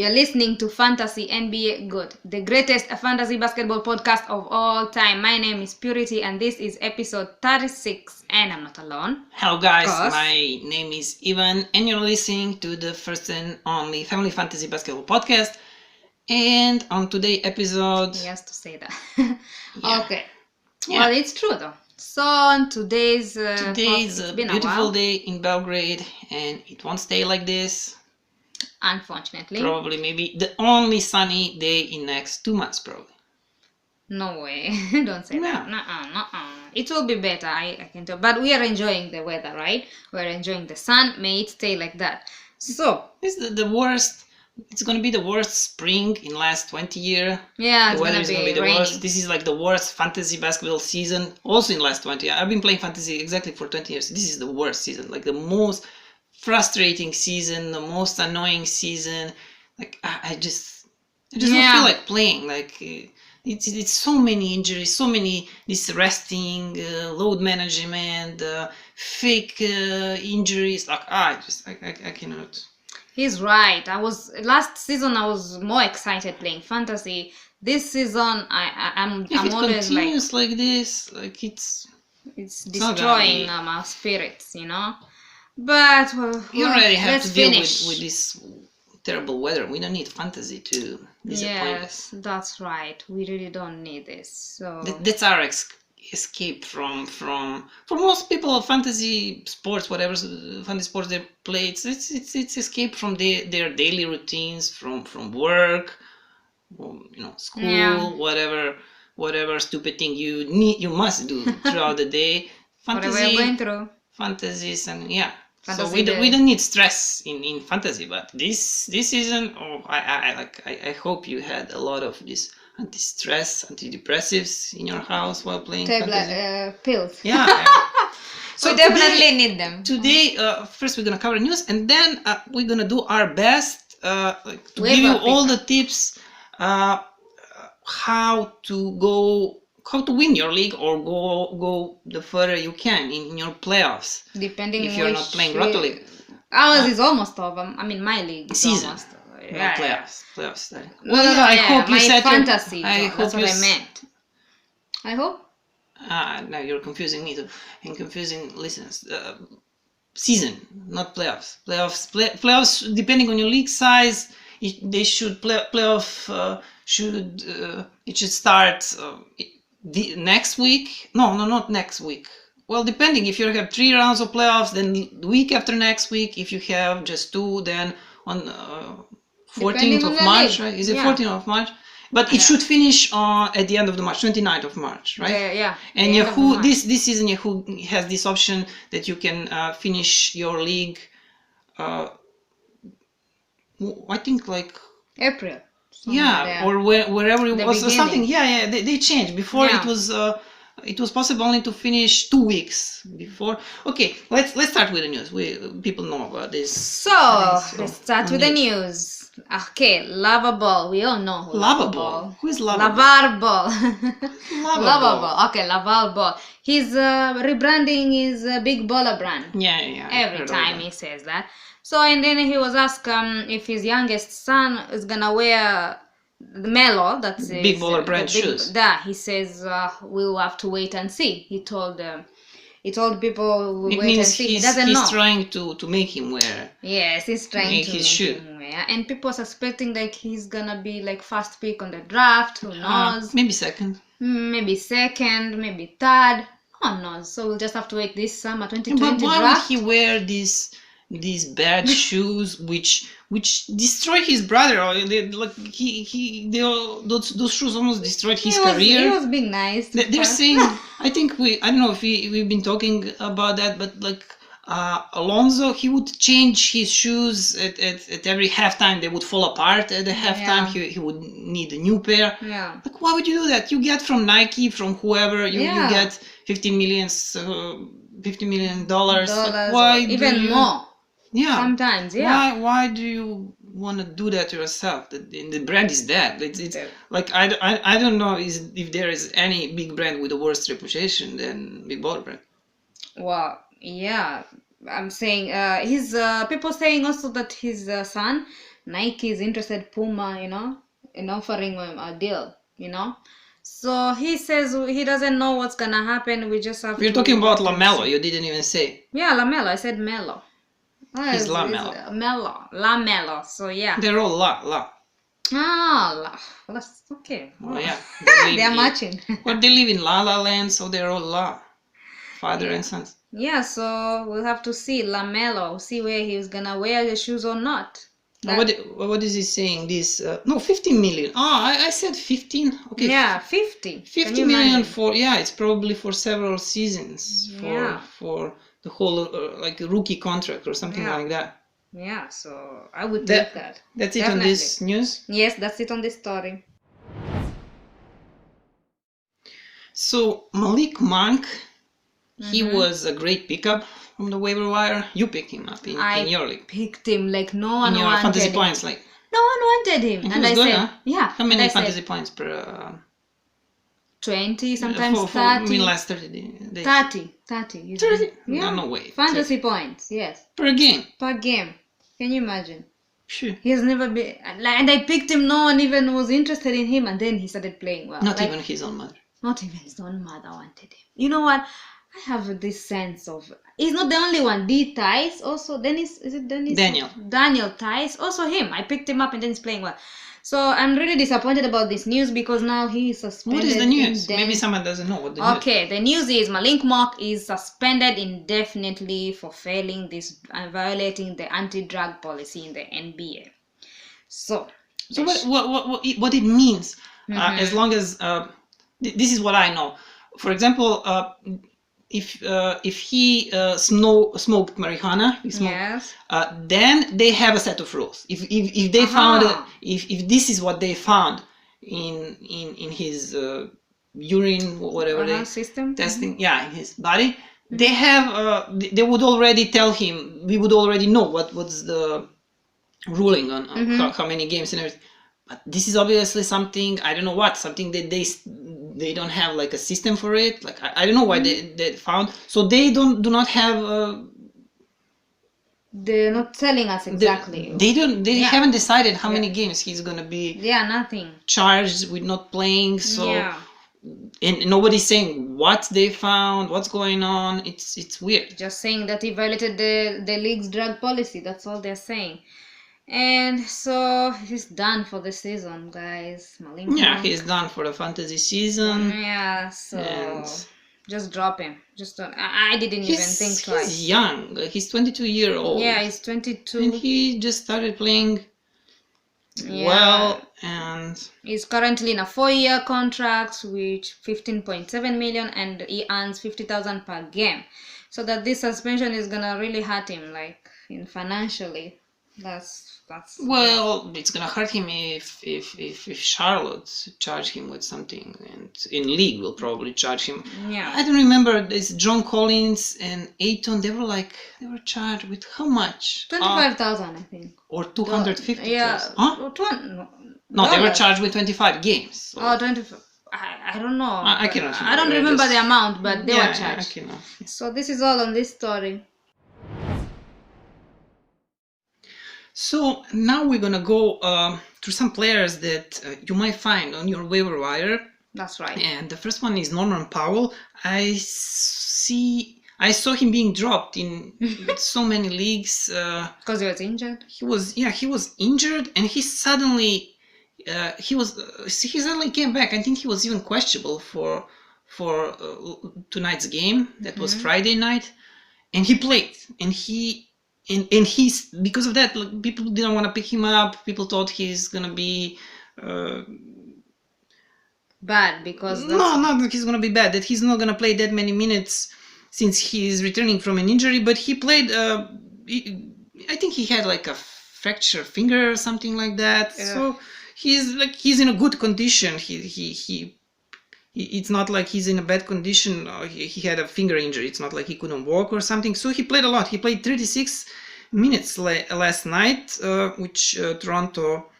You're listening to Fantasy NBA Good, the greatest fantasy basketball podcast of all time. My name is Purity and this is episode 36 and I'm not alone. Hello guys, my name is Ivan and you're listening to the first and only Family Fantasy Basketball podcast. And on today's episode... He has to say that. Yeah. Okay. Yeah. Well, it's true though. So on today's a beautiful day in Belgrade and it won't stay like this. Unfortunately. Probably maybe the only sunny day in next 2 months probably. No way. Don't say that. Nuh-uh. It will be better, I can tell. But we are enjoying the weather, right? We're enjoying the sun. May it stay like that. So This is the worst. It's going to be the worst spring in last 20 years. yeah, The it's weather gonna is be going to be the raining. worst. This is like the worst fantasy basketball season also in last 20 years. I've been playing fantasy exactly for 20 years. This is the worst season. Like the most frustrating season, the most annoying season. Like I just don't feel like playing. Like it's so many injuries, so many this resting, load management, fake injuries. Like I cannot. He's right. Last season I was more excited playing fantasy. This season I'm If it always continues like this, like it's not gonna destroying be- our spirits, you know. But you already have let's to deal finish. with this terrible weather. We don't need fantasy to disappoint us. Yes, that's right. We really don't need this. So That's our escape from for most people of fantasy sports, whatever fantasy sports they play. It's escape from their daily routines, from work, school, Yeah. whatever stupid thing you must do throughout the day. whatever you're going through. Fantasies and yeah. So Fantasy we don't need stress in fantasy, but this season, I hope you had a lot of this anti-stress, antidepressives in your house while playing fantasy. Pills. Yeah. So we definitely need them. Today, first we're gonna cover news, and then we're gonna do our best to give Waiver you all pick. the tips how to win your league or go the further you can in your playoffs. Depending If you're not playing Roto League. Ours is almost over. I mean, my league is Season. almost over. No, playoffs. No, I hope you my set fantasy. your, I zone, hope that's what you I meant. I hope. Now you're confusing me too, and confusing listeners. Season, not playoffs. Playoffs, depending on your league size, they should playoff should it should start the next week. No, not next week. Well, depending if you have 3 rounds of playoffs, then the week after next week. If you have just 2, then on 14th Depending on of the March, league. right? Is it Yeah. 14th of March? But it should finish at the end of the March, 29th of March, right? Yeah. And the end of the Yahoo, month. this season, Yahoo has this option that you can finish your league. I think like April. somewhere there. or wherever it The was or something. beginning. Yeah. They changed. Before Yeah. it was possible only to finish 2 weeks before. Okay, let's start with the news. People know about this. So let's start with the news. Okay, Lava Ball. We all know who Lava Lava Ball. Who is Lava Lavar Ball. Lava Lava Ball. Ball. Okay, Laval Ball. He's rebranding his Big Baller brand. Yeah. I Every heard of time that. he says that. So and then he was asked if his youngest son is gonna wear the Melo, that's his, Big Baller brand the big- shoes. Yeah, he says we'll have to wait and see. He told people we'll It wait and means see. He he's doesn't know. trying to make him wear. Yes, he's trying Make to his make shoe. him wear. And people suspecting like he's gonna be like first pick on the draft. Who knows? Maybe second. Maybe second, maybe third. Who knows? So we'll just have to wait this summer 2020 But why draft. would he wear these bad shoes which destroy his brother? Or those shoes almost destroyed his career. He was being nice. to They're her. saying, I think I don't know if we've been talking about that, but like Alonso, he would change his shoes at every halftime. They would fall apart at the halftime. Yeah. He would need a new pair. Yeah. Like, why would you do that? You get from Nike, from whoever, you get $50 million. Like, why do even you, more. Yeah. Sometimes, yeah. Why do you want to do that to yourself? The brand is dead. It's Yeah. like I don't know if there is any big brand with a worse reputation than Big Baller brand. Well, yeah. I'm saying his people saying also that his son Nike is interested, Puma, in offering him a deal, So he says he doesn't know what's gonna happen. We just have We're to talking about wait and LaMelo. see. You didn't even say. Yeah, LaMelo. I said Melo. He's LaMelo. LaMelo. So yeah. They're all La. Well, that's okay. Oh yeah. They are matching. Well, they live in La La Land, so they're all La. Father and sons. Yeah, so we'll have to see LaMelo, see where he's gonna wear the shoes or not. What is he saying? This no, 15 million. I said 15. Okay. Yeah, 50. 50 million for it's probably for several seasons for the whole like a rookie contract or something like that. Yeah, so I would take that. That's it on this news? Yes, that's it on this story. So Malik Monk, he was a great pickup from the waiver wire. You picked him up in your league. I picked him like no one in your wanted fantasy him. points, like no one wanted him, and I said, huh? Yeah. How many fantasy points per? 20, sometimes for 30. I mean, last 30 days. 30. 30? Yeah. No way. Fantasy points, yes. Per game. Per game. Can you imagine? Sure. He has never been, and I picked him. No one even was interested in him, and then he started playing well. Not even his own mother. Not even his own mother wanted him. You know what? I have this sense of he's not the only one. D Tice also. Dennis, is it Dennis? Daniel Tice, also him. I picked him up, and then he's playing well. So I'm really disappointed about this news because now he is suspended. What is the news? Maybe someone doesn't know what the news. Okay, the news is Malik Monk is suspended indefinitely for failing this and violating the anti-drug policy in the NBA. So what it means? As long as this is what I know. For example, if he smoked marijuana, yes. Then they have a set of rules. If they found if this is what they found in his urine, whatever they system testing, in his body, they have they would already tell him. We would already know what's the ruling on how many games and everything. But this is obviously something, I don't know what, something that they don't have like a system for it. Like I don't know why they found. So they do not have. They're not telling us exactly. They haven't decided how many games he's gonna be. Yeah, nothing. Charged with not playing. So and nobody's saying what they found, what's going on. It's weird. Just saying that he violated the league's drug policy. That's all they're saying. And so he's done for the season, guys. He's done for the fantasy season. So just drop him. Just don't. I didn't even think twice. He's young. He's 22 years old. Yeah, he's 22. And he just started playing well, and he's currently in a 4-year contract with 15.7 million, and he earns 50,000 per game. So that this suspension is gonna really hurt him, like financially. That's it's gonna hurt him if Charlotte charge him with something, and in league will probably charge him. I don't remember. This John Collins and Ayton. They were charged with how much? 25,000, I think. Or 250. Huh? No, they were charged with 25 games. So. 25. I don't know. I cannot. I don't remember the amount, but they were charged. I cannot. So this is all on this story. So now we're gonna go through some players that you might find on your waiver wire. That's right. And the first one is Norman Powell. I saw him being dropped in so many leagues. Because he was injured. He was injured, and he suddenly came back. I think he was even questionable for tonight's game. That was Friday night, and he played, and he's because of that, people didn't want to pick him up. People thought he's gonna be bad because not that he's gonna be bad. That he's not gonna play that many minutes since he's returning from an injury. But he played. I think he had like a fractured finger or something like that. Yeah. So he's in a good condition. It's not like he's in a bad condition. He had a finger injury. It's not like he couldn't walk or something. So he played a lot. He played 36 minutes last night, which Toronto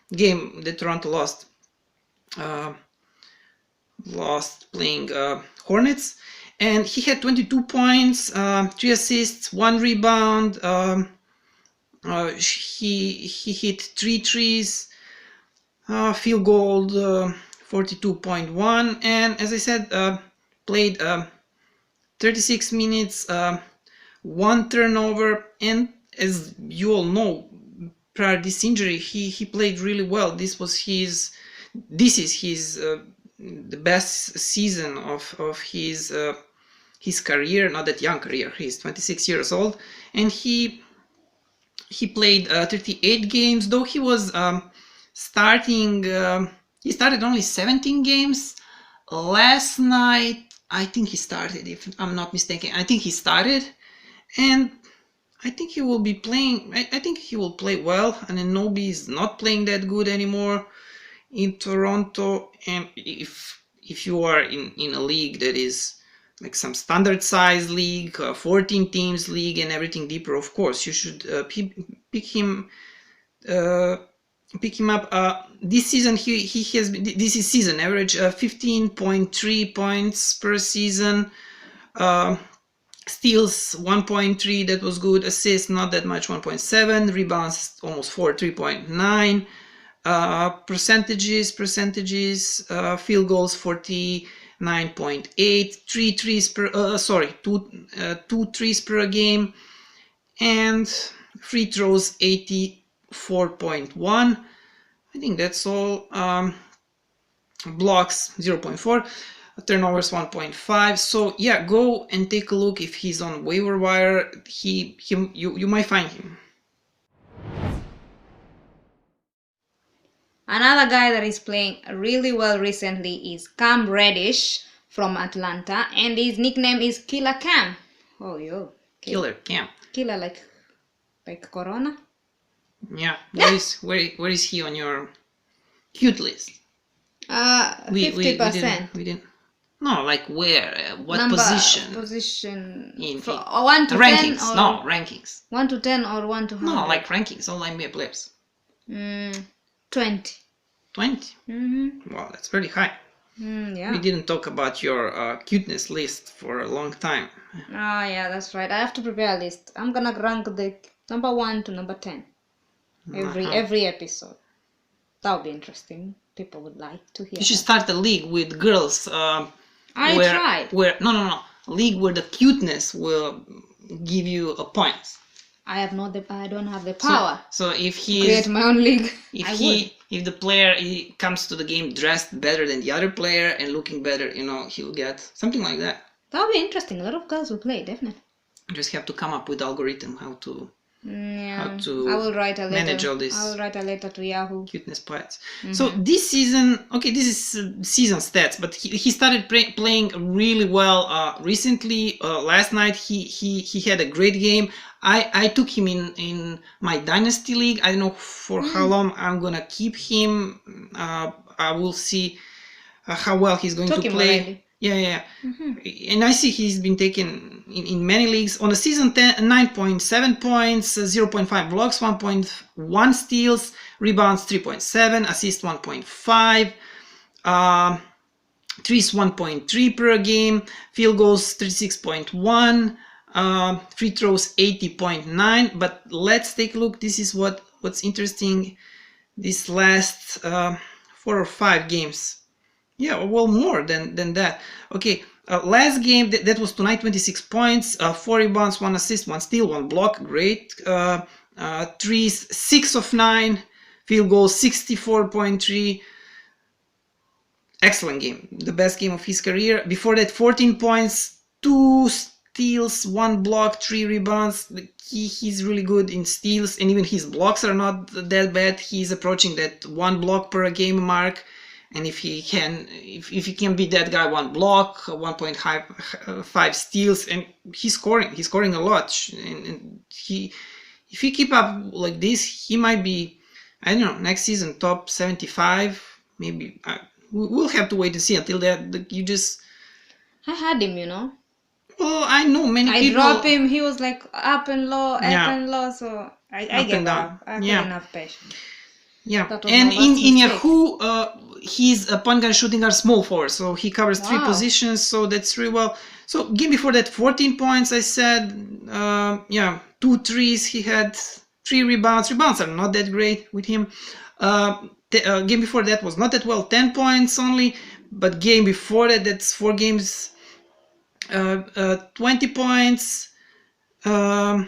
lost. Lost playing Hornets, and he had 22 points, 3 assists, 1 rebound. He hit 3 threes, field goal 42.1, and as I said, played 36 minutes, 1 turnover, and as you all know, prior to this injury, he played really well. This is his the best season of his career, not that young career. He's 26 years old, and he played 38 games, though he was starting. He started only 17 games. Last night, I think he started, if I'm not mistaken. I think he started, and I think he will be playing. I think he will play well. And Anunoby is not playing that good anymore in Toronto. And if you are in a league that is like some standard size league, 14 teams league, and everything deeper, of course you should pick him up. This season he has been, this is season average 15.3 points per season, steals 1.3, that was good, assists not that much, 1.7, rebounds almost 4, 3.9, percentages, field goals 49.8, 2 threes per game, and free throws 84.1. I think that's all. Blocks 0.4, turnovers 1.5. So yeah, go and take a look if he's on waiver wire. You might find him. Another guy that is playing really well recently is Cam Reddish from Atlanta, and his nickname is Killer Cam. Oh, yo. Killer Cam. Killer like Corona? Yeah. Where is he on your cute list? 50%. We didn't. No, like where? What position? Position. In 1 to rankings. 10 or No, rankings. 1 to 10 or 1 to 100? No, like rankings. All NBA players. 20. 20? Mm-hmm. Wow, that's very high. Yeah. We didn't talk about your cuteness list for a long time. Oh, yeah, that's right. I have to prepare a list. I'm gonna rank the number 1 to number 10 every episode. That would be interesting. People would like to hear. You should start a league with girls. Tried. No. League where the cuteness will give you a point. I don't have the power. So if he create my own league. If the player comes to the game dressed better than the other player and looking better, he'll get something like that. That would be interesting. A lot of girls will play, definitely. You just have to come up with algorithm how to I will write a letter. Manage all this. I will write a letter to Yahoo. Cuteness points. So this season, this is season stats, but he started playing really well recently. Last night he had a great game. I took him in my dynasty league. I don't know for how long I'm gonna keep him. I will see how well he's going to play. Already. Yeah. And I see he's been taken in many leagues. On the season, 9.7 points, 0.5 blocks, 1.1 steals, rebounds 3.7, assists 1.5, threes 1.3 per game, field goals 36.1, free throws 80.9. But let's take a look. This is what's interesting. This last 4 or 5 games. Yeah, well, more than that. Okay, last game, that was tonight, 26 points, 4 rebounds, 1 assist, 1 steal, 1 block, great. Threes, 6 of 9, field goals, 64.3. Excellent game, the best game of his career. Before that, 14 points, 2 steals, 1 block, 3 rebounds. He's really good in steals, and even his blocks are not that bad. He's approaching that 1 block per game mark. And if he can beat that guy, 1 block, 1.5 steals, and he's scoring a lot. And if he keep up like this, he might be, I don't know, next season top 75, maybe. We'll have to wait and see until that. I had him, Well, I know many people. I dropped him. He was like up and low, so I gave up. I couldn't have patience. Yeah, and in Yahoo, he's a point guard, shooting guard, small forward, so he covers 3 positions, so that's really well. So game before that, 14 points, I said, 2 threes he had, 3 rebounds. Rebounds are not that great with him. Game before that was not that well, 10 points only. But game before that, that's 4 games, 20 points, 3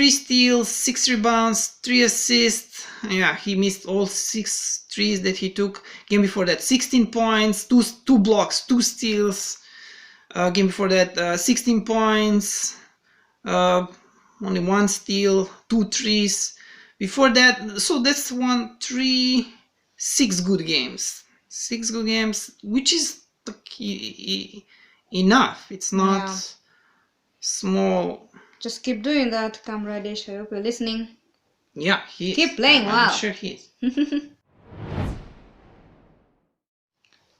steals, 6 rebounds, 3 assists. Yeah, he missed all 6 threes that he took. Game before that, 16 points, 2 blocks, 2 steals. Game before that, 16 points, only 1 steal, 2 threes. Before that, so that's 1, 3, 6 good games. 6 good games, which is enough. It's not small. Just keep doing that, Kamradish. I hope you're listening. Yeah, he keep playing well. I'm sure he is.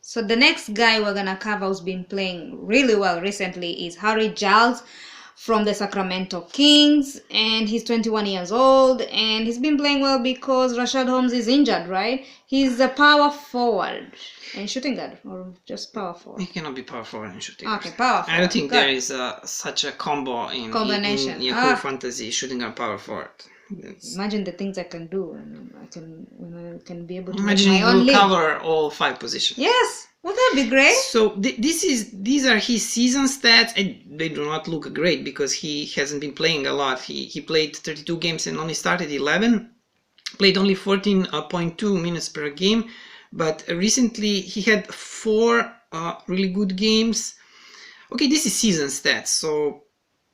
So the next guy we're gonna cover who's been playing really well recently is Harry Giles from the Sacramento Kings, and he's 21 years old, and he's been playing well because Rashad Holmes is injured, right? He's a power forward and shooting guard, or just power forward? He cannot be power forward and shooting guard. Okay, power forward. I don't think there is such a combo in Yahoo Fantasy, shooting guard, power forward. Imagine the things I can do, and I can be able to imagine make my own league. Cover all 5 positions. Yes, would that be great? So these are his season stats, and they do not look great because he hasn't been playing a lot. He played 32 games and only started 11. Played only 14.2 minutes per game, but recently he had 4 really good games. Okay, this is season stats, so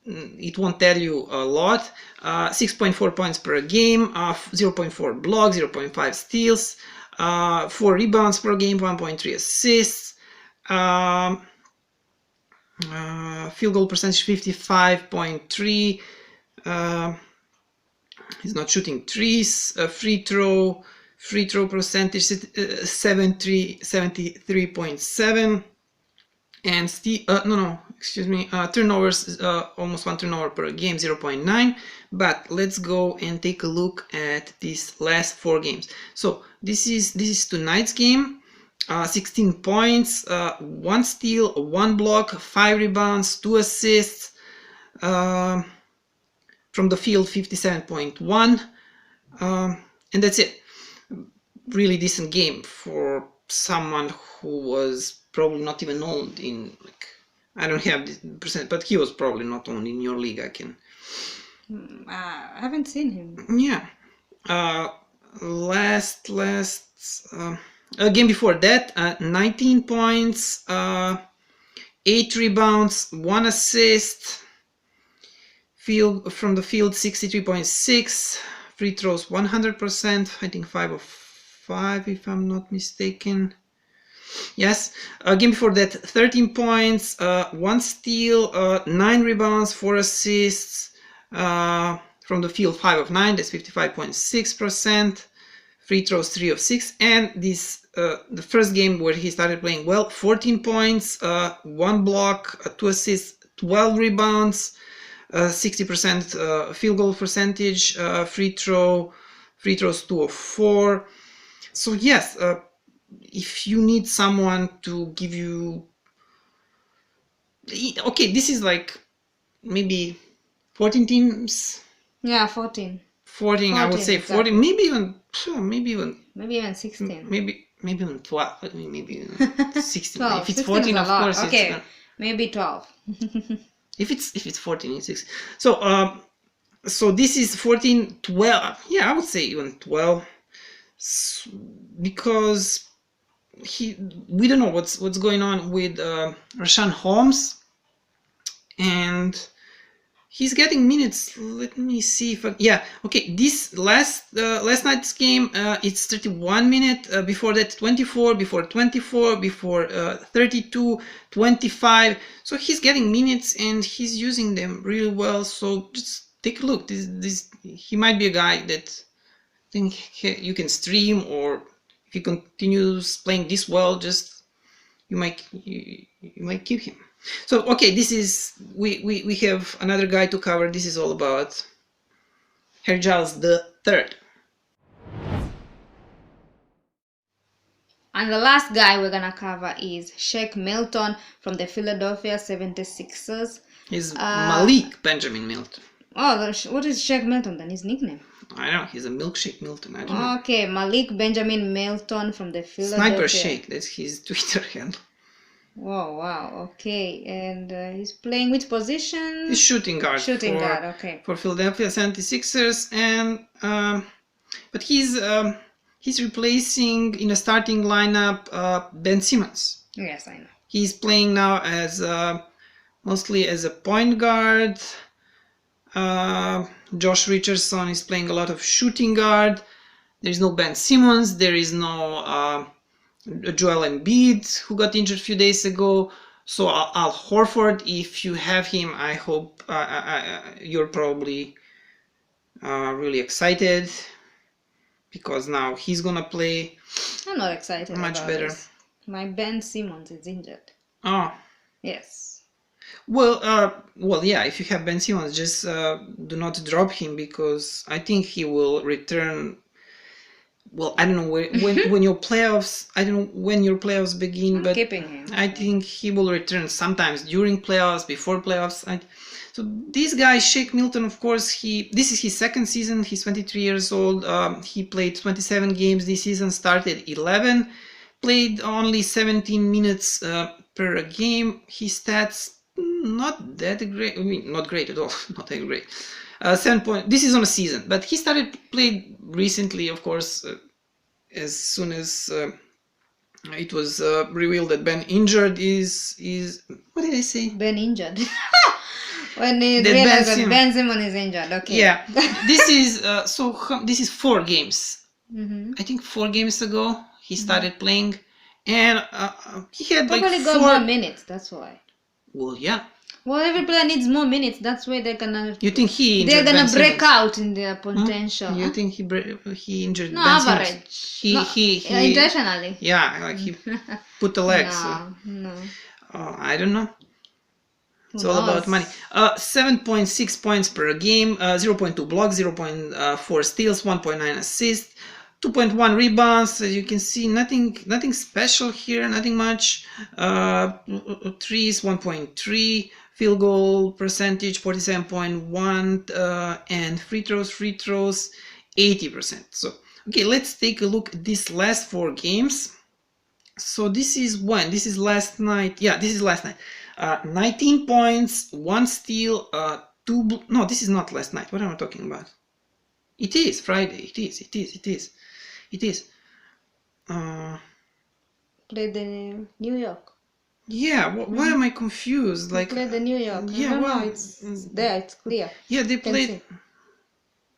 it won't tell you a lot. 6.4 points per game, 0.4 blocks, 0.5 steals, 4 rebounds per game, 1.3 assists, field goal percentage 55.3. He's not shooting threes. Free throw percentage 73.7. And turnovers, almost 1 turnover per game, 0.9. But let's go and take a look at these last 4 games. So this is tonight's game. 16 points, 1 steal, 1 block, 5 rebounds, 2 assists. From the field, 57.1. And that's it. Really decent game for someone who was probably not even owned in, like, I don't have the percent, but he was probably not owned in your league. I haven't seen him. Yeah. Last game before that, 19 points, 8 rebounds, 1 assist. Field from the field 63.6, free throws 100%, I think 5 of 5 if I'm not mistaken. Yes, game before that 13 points, 1 steal, 9 rebounds, 4 assists, from the field 5 of 9, that's 55.6%, free throws 3 of 6, and this the first game where he started playing well, 14 points, 1 block, 2 assists, 12 rebounds, 60% field goal percentage, free throws 2 of 4. So yes, if you need someone to give you, okay, this is like maybe 14 teams. Yeah, 14. 14, I would say 40, exactly. maybe even 16. Maybe even 12. Maybe even 16. 12. If it's 14, of course. Okay, maybe 12. If it's 14, it's 6. So so this is 14, 12. Yeah, I would say even 12, because we don't know what's going on with Rashawn Holmes, and he's getting minutes. Let me see if this last night's game, it's 31 minutes. Before that 24, before 24, before 32, 25. So he's getting minutes and he's using them really well. So just take a look. This he might be a guy that I think you can stream, or if he continues playing this well, just you might keep him. So okay, this is we have another guy to cover. This is all about Harry Giles III. And the last guy we're gonna cover is Shake Milton from the Philadelphia 76ers. He's Malik Benjamin Milton. Oh, what is Shake Milton then? His nickname? I don't know. He's a Milkshake Milton. I don't know. Okay, Malik Benjamin Milton from the Philadelphia. Sniper Shake. That's his Twitter handle. Oh, wow. Okay, and he's playing which position? He's shooting guard. Shooting guard. Okay. For Philadelphia 76ers, and but he's replacing in the starting lineup Ben Simmons. Yes, I know. He's playing now as mostly as a point guard. Josh Richardson is playing a lot of shooting guard. There is no Ben Simmons. There is no Joel Embiid, who got injured a few days ago. So Al Horford, if you have him, I hope you're probably really excited, because now he's gonna play. I'm not excited. Much about better. This. My Ben Simmons is injured. Oh. Yes. Well, yeah. If you have Ben Simmons, just do not drop him, because I think he will return. Well, I don't know when your playoffs. I don't know when your playoffs begin, but Keeping him. I think he will return sometimes during playoffs, before playoffs. So this guy, Shake Milton, of course, this is his second season. He's 23 years old. He played 27 games this season, started 11, played only 17 minutes per game. His stats not that great. I mean, not great at all. Not that great. 7 points. This is on a season, but he started played recently, of course, as soon as it was revealed that Ben injured is. What did I say? Ben injured. When they realized that Ben Simmons is injured. Okay. Yeah. This is this is 4 games. Mm-hmm. I think 4 games ago he started playing, and he had probably like got more minutes. That's why. Well, yeah. Well, every player needs more minutes. That's why they're gonna. You think they're gonna break out in their potential? You think he injured? No, Ben average. Simmons? He intentionally. Yeah, like he put the legs. No. I don't know. It's all about money. 7.6 points per game, 0.2 blocks, 0.4 steals, 1.9 assists, 2.1 rebounds. As you can see, nothing special here, nothing much. Threes, 1.3. Field goal percentage 47.1, and free throws 80%. So okay, let's take a look at these last 4 games. So this is last night. Yeah, this is last night. 19 points, 1 steal, 2. No, this is not last night. What am I talking about? It is Friday. It is. Played the New York. Yeah, why am I confused? Like played the New York. Yeah, no, it's there. It's clear. Yeah, they played.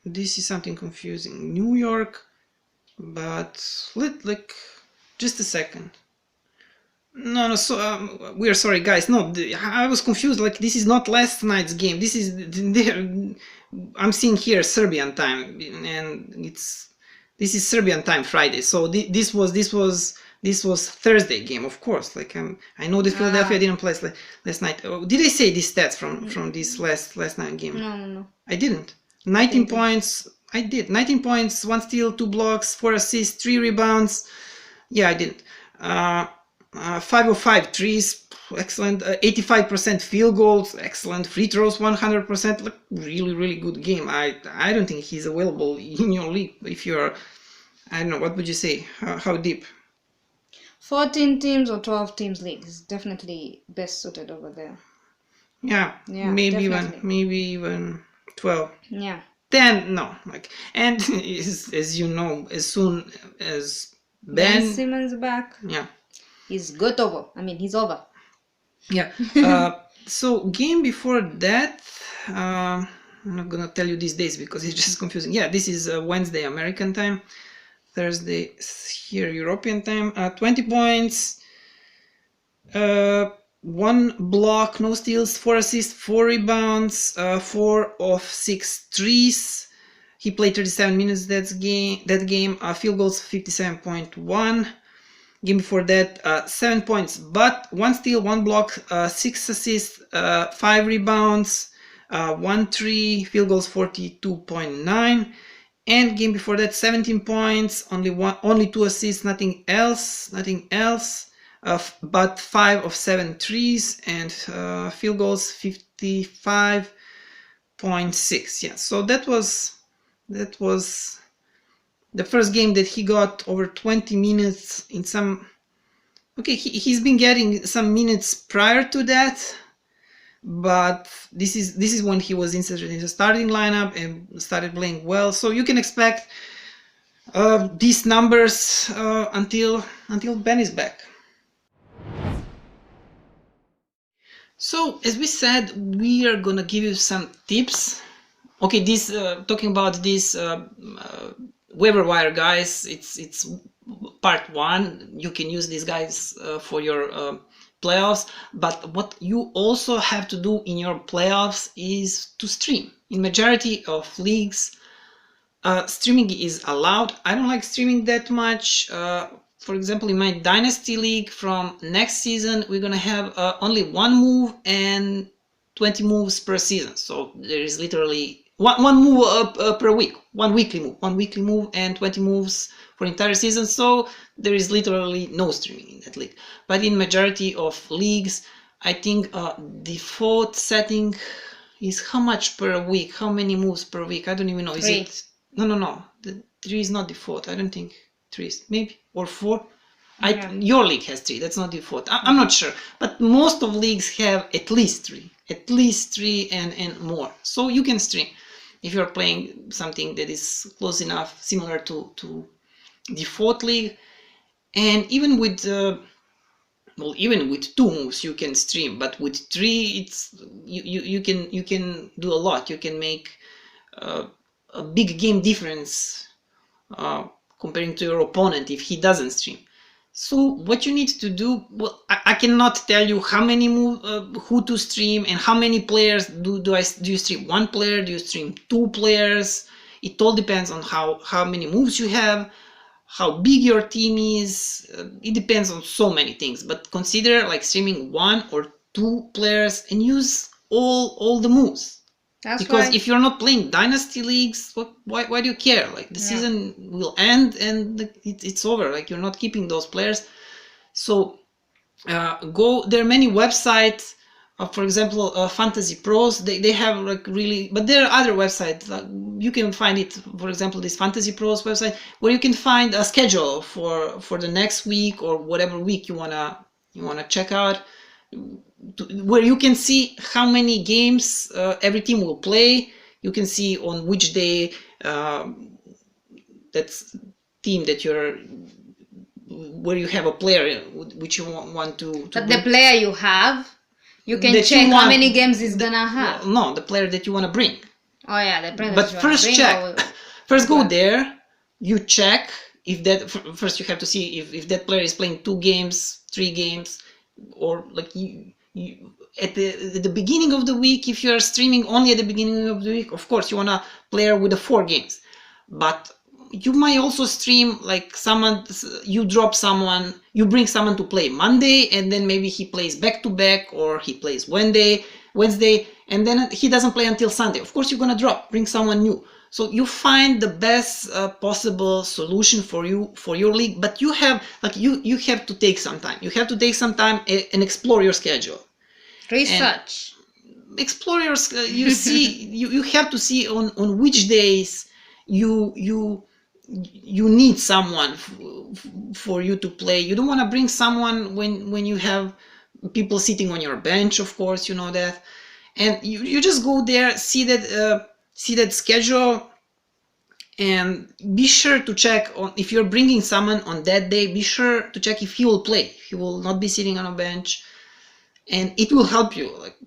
This is something confusing. New York, but just a second. No. So we are sorry, guys. No, I was confused. Like this is not last night's game. This is I'm seeing here Serbian time, and this is Serbian time Friday. So this was Thursday game, of course. Like I know that Philadelphia didn't play last night. Did I say these stats from this last night game? No. I didn't. 19 points. I did. 19 points, 1 steal, 2 blocks, 4 assists, 3 rebounds. Yeah, I didn't. 5 of 5 threes. Excellent. 85% field goals. Excellent. Free throws 100%. Like, really good game. I don't think he's available in your league. If you're, I don't know, what would you say? How deep? 14 teams or 12 teams league is definitely best suited over there. Yeah, maybe even 12. Yeah. 10, no. And as you know, as soon as Ben Simmons back. Yeah. He's good over. I mean, he's over. Yeah. So game before that, I'm not gonna tell you these days because it's just confusing. Yeah, this is Wednesday American time, Thursday here European time. 20 points, 1 block, no steals, 4 assists, 4 rebounds, 4 of 6 threes. He played 37 minutes that game. Field goals 57.1. Game before that, 7 points, but 1 steal, 1 block, 6 assists, 5 rebounds, 1 3, field goals 42.9. And game before that, 17 points, only 2 assists, nothing else. But 5 of 7 threes and field goals 55. 0.6. Yeah, so that was the first game that he got over 20 minutes in some. Okay, he's been getting some minutes prior to that, but this is when he was inserted in the starting lineup and started playing well. So you can expect these numbers until Ben is back. So as we said, we are gonna give you some tips. Okay, this talking about this waiver wire guys, it's part 1. You can use these guys for your playoffs, but what you also have to do in your playoffs is to stream. In majority of leagues, streaming is allowed. I don't like streaming that much. For example, in my Dynasty League from next season, we're gonna have only 1 move and 20 moves per season. So there is literally one move per week, one weekly move and 20 moves for entire season. So there is literally no streaming in that league. But in majority of leagues, I think default setting is how much per week, how many moves per week. I don't even know. Is 3. it? No. The 3 is not default. I don't think 3 is, maybe, or 4. Yeah. Your league has 3. That's not default. I'm not sure, but most of leagues have at least 3 and more. So you can stream if you're playing something that is close enough, similar to default league. And even with even with 2 moves you can stream, but with 3 it's you can do a lot. You can make a big game difference comparing to your opponent if he doesn't stream. So what you need to do, well, I cannot tell you how many who to stream and how many players do you stream. 1 player, do you stream 2 players? It all depends on how many moves you have, how big your team is. It depends on so many things, but consider like streaming 1 or 2 players and use all the moves. Because if you're not playing Dynasty leagues, why do you care? Like the season will end and it's over. Like you're not keeping those players. So go. There are many websites. For example, Fantasy Pros. They have like really, but there are other websites. You can find it. For example, this Fantasy Pros website where you can find a schedule for the next week or whatever week you wanna check out, where you can see how many games every team will play. You can see on which day that's team that where you have a player which you want to but the player you have, you can check how many games he's gonna have. No, the player that you want to bring. Oh yeah, the player. But first check. First go there. You check if that. First you have to see if that player is playing 2 games, 3 games, or like you at the beginning of the week. If you are streaming only at the beginning of the week, of course you want a player with the 4 games. But you might also stream like someone, you drop someone, you bring someone to play Monday, and then maybe he plays back to back, or he plays Wednesday, and then he doesn't play until Sunday. Of course you're gonna bring someone new. So you find the best possible solution for your league, but you have you have to take some time. You have to take some time and explore your schedule. Research. And explore your. You see, you have to see on which days you need someone for you to play. You don't want to bring someone when you have people sitting on your bench. Of course, you know that, and you just go there, see that schedule, and be sure to check on if you're bringing someone on that day. Be sure to check if he will play. He will not be sitting on a bench, and it will help you. Like,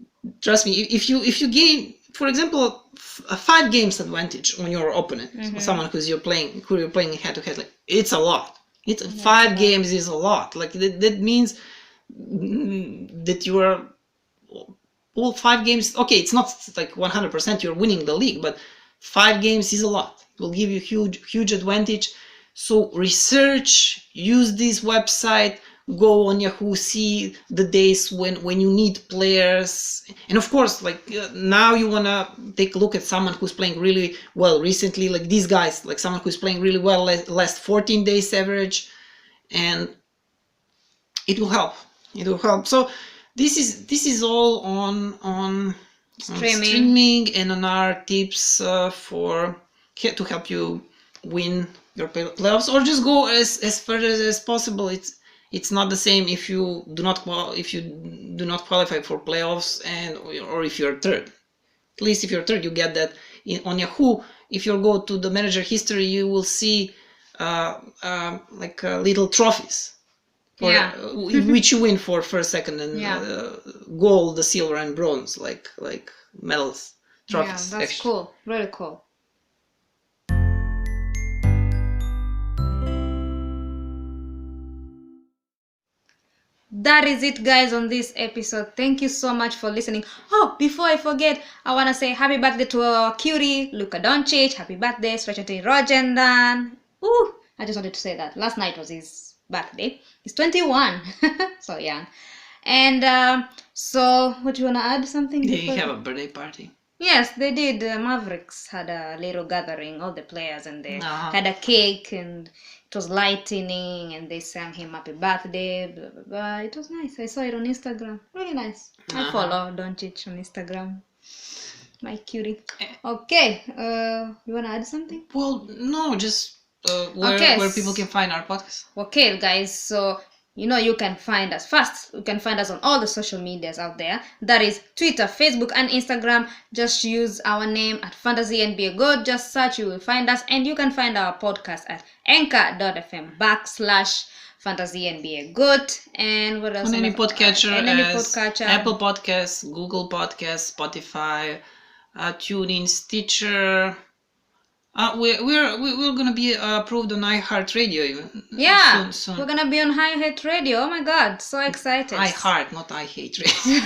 trust me, if you gain, for example, a 5 games advantage on your opponent, someone who you're playing head to head, like it's a lot. It's 5 games is a lot. Like that means that you are all 5 games. Okay, it's not like 100% you're winning the league, but 5 games is a lot. It will give you huge advantage. So research, use this website, go on Yahoo, see the days when you need players, and of course, like now you wanna take a look at someone who's playing really well recently, like these guys, like someone who's playing really well last 14 days average, and it will help. So this is all on streaming and on our tips to help you win your playoffs, or just go as further as possible. It's not the same if you do not qualify for playoffs or if you're third. At least if you're third, you get that on Yahoo. If you go to the manager history, you will see little trophies which you win for first, second, and gold, the silver, and bronze, like medals, trophies. Yeah, that's cool. Really cool. That is it, guys, on this episode. Thank you so much for listening. Oh, before I forget, I want to say happy birthday to our cutie, Luka Doncic. Happy birthday, Srachati Rojendan. Ooh, I just wanted to say that. Last night was his birthday. He's 21. So young. And so, what do you want to add? Something? Did you have a birthday party? Yes, they did. Mavericks had a little gathering, all the players, and they had a cake, and it was lightning, and they sang him happy birthday, blah, blah, blah. It was nice. I saw it on Instagram. Really nice. I follow Doncic on Instagram. My cutie. Okay. You want to add something? Well, no, just where people can find our podcast. Okay, guys. So, you can find us first. You can find us on all the social medias out there. That is Twitter, Facebook, and Instagram. Just use our name at Fantasy NBA Goat. Just search, you will find us. And you can find our podcast at anchor.fm/Fantasy NBA Goat. And what else? On any podcatcher, Apple Podcasts, Google Podcasts, Spotify, TuneIn, Stitcher. We're gonna be approved on iHeartRadio even. Yeah, soon. We're gonna be on iHeartRadio. Oh my God, so excited! iHeart, not I hate radio.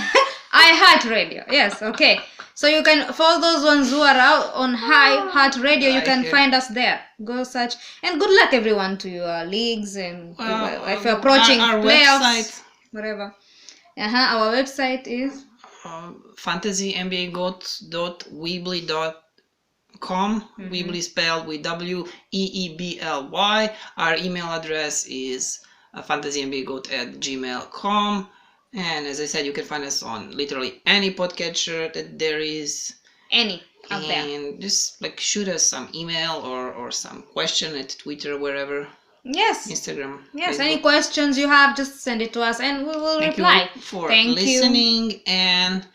iHeartRadio. Yes, okay. So you can, for those ones who are out on iHeartRadio, you can find us there. Go search. And good luck, everyone, to your leagues and if you're approaching our playoffs, website, whatever. Our website is fantasymbagoat.weebly.com. Weebly spelled with WEEBLY. Our email address is fantasymbagoat@gmail.com. And as I said, you can find us on literally any podcatcher that there is. Any out there. And just shoot us some email or some question at Twitter, wherever. Yes. Instagram. Yes. Facebook. Any questions you have, just send it to us and we will reply. Thank you for listening. And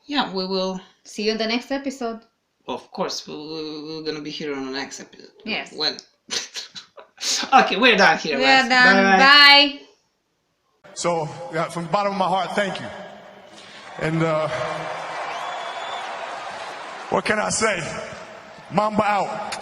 we will see you in the next episode. Of course, we're gonna be here on the next episode. Yes. When? Okay, we're done here. We're done. Bye. So, from the bottom of my heart, thank you. And what can I say? Mamba out.